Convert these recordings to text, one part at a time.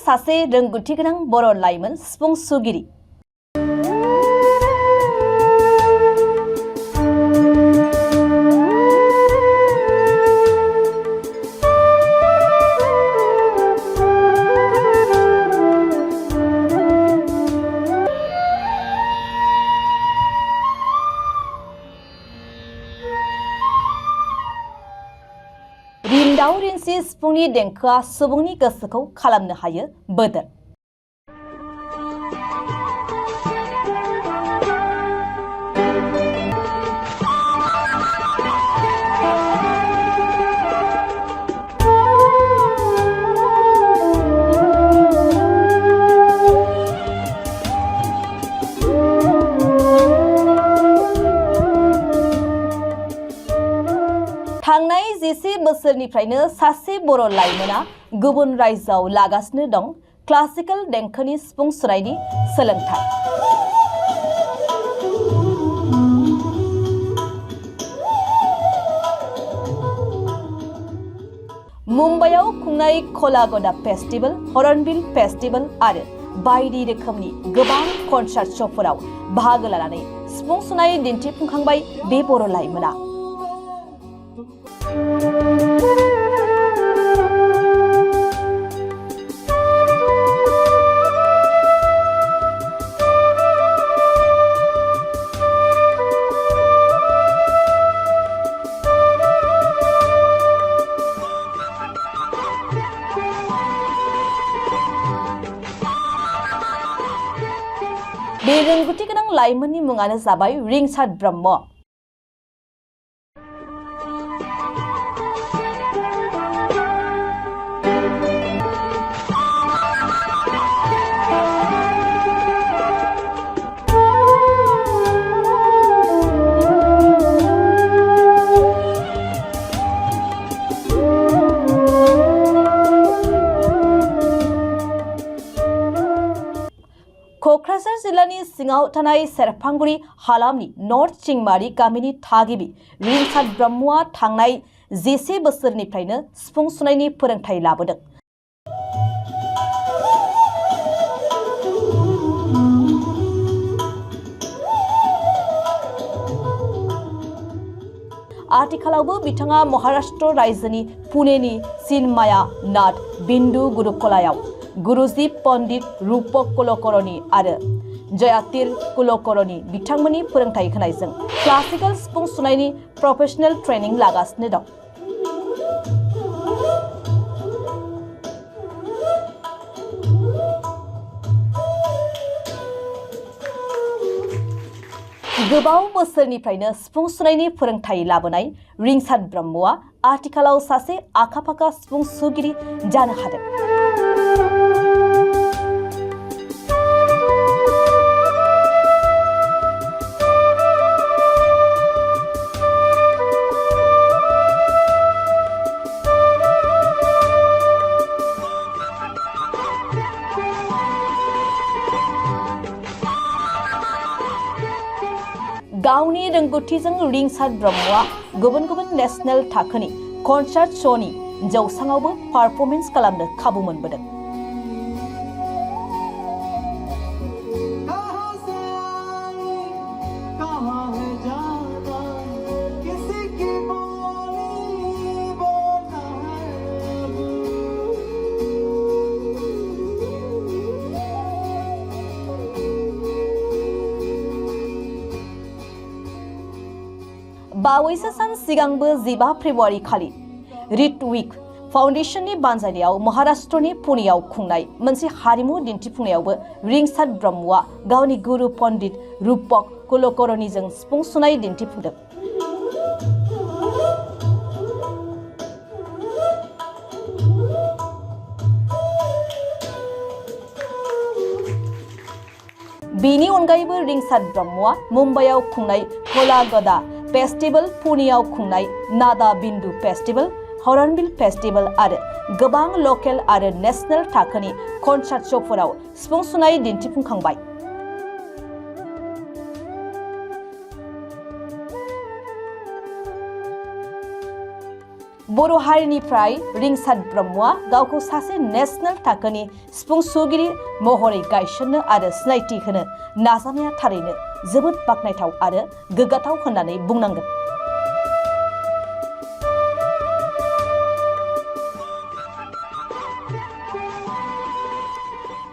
सासे रोंगौथि गोनां बर' लाइमोन सिफुं सुगिरि। रिन्दाव रिन्सि सिफुंनि देंखोआ सुबुंनि गोसोखौ खालामनो हायो बोदोर। थांनाय 10 बोसोरनिफ्रायनो सासे बर' लाइमोना गुबुन रायजोआव लागासिनो दं क्लासिकेल देंखोनि सिफुं सुनायनि सोलोंथाय। मुम्बाइआव खुंनाय खोला-गदा फेस्टिवल, हर्नबिल फेस्टिवल आरो बायदि रोखोमनि गोबां कनसार्ट श'फोराव बाहागो लानानै सिफुं सुनाय दिन्थिफुंखांबाय बे बर' लाइमोना। बे रोंगौथि गोनां लाइमोननि मुङानो जाबाय रिंसार ब्रह्म। क'क्राझार जिल्लानि सिङाव थानाय सेरफांगुरि हालामनि नर्थ चिंमारि गामिनि थागिबि रिंसार ब्रह्मआ थांनाय 10 बोसोरनिफ्रायनो सिफुं सुनायनि फोरोंथाय लाबोदों। आथिखालावबो बिथाङा महाराष्ट्र रायजोनि पुनेनि चिन्माया नाथ बिन्दु गुरुकुलायाव गुरुजी पन्डित रूपक कुलकर्णी आरो जयातिर कुलकर्णी बिथांमोननि फोरोंथाय होनायजों क्लासिकेल सिफुं सुनायनि प्रफेशनेल ट्रेनिं लागासिनो दं। गोबाव बोसोरनिफ्रायनो सिफुं सुनायनि फोरोंथाय लाबोनाय रिंसार ब्रह्मआ आथिखालाव सासे आखा-फाखा सिफुं सुगिरि जानो हादों। गावनि रोंगौथिजों रिंसार ब्रह्मआ गुबुन गुबुन नेशनेल थाखोनि कनसार्ट श'नि जौसाङावबो पारफर्मेन्स खालामनो खाबु मोनबोदों। बावैसो सान सिगांबो 15 फेब्रुवारि खालि रिड उइक फाउन्डेशननि बानजायनायाव महाराष्ट्रनि पुनेयाव खुंनाय मोनसे हारिमु दिन्थिफुंनायावबो रिंसार ब्रह्मआ गावनि गुरु पन्डित रूपक कुलकर्णीजों सिफुं सुनाय दिन्थिफुंदों। बेनि अनगायैबो रिंसार ब्रह्मआ मुम्बाइआव खुंनाय खोला-गदा फेस्टिवल, पुनेयाव खुंनाय नादा बिन्दु फेस्टिवल, हर्नबिल फेस्टिवल आरो गोबां लकेल आरो नेशनेल थाखोनि कनसार्ट श'फोराव सिफुं सुनाय दिन्थिफुंखांबाय। बर' हारिनिफ्राय रिंसार ब्रह्मआ गावखौ सासे नेशनेल थाखोनि सिफुं सुगिरि महरै गायसननो आरो सिनायथि होनो नाजानाया थारैनो जोबोद बाख्नायथाव आरो गोग्गाथाव होननानै बुंनांगोन।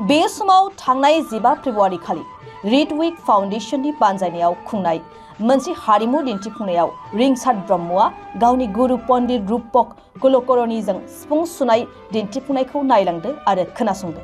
बे समाव थांनाय 15 फेब्रुआरि खालि रिड उइक फाउन्डेशननि बानजायनायाव खुंनाय मोनसे हारिमु दिन्थिफुंनायाव रिंसार ब्रह्मआ गावनि गुरु पन्डित रूपक कुलकर्णीजों सिफुं सुनाय दिन्थिफुंनायखौ नायलांदो आरो खोनासंदो।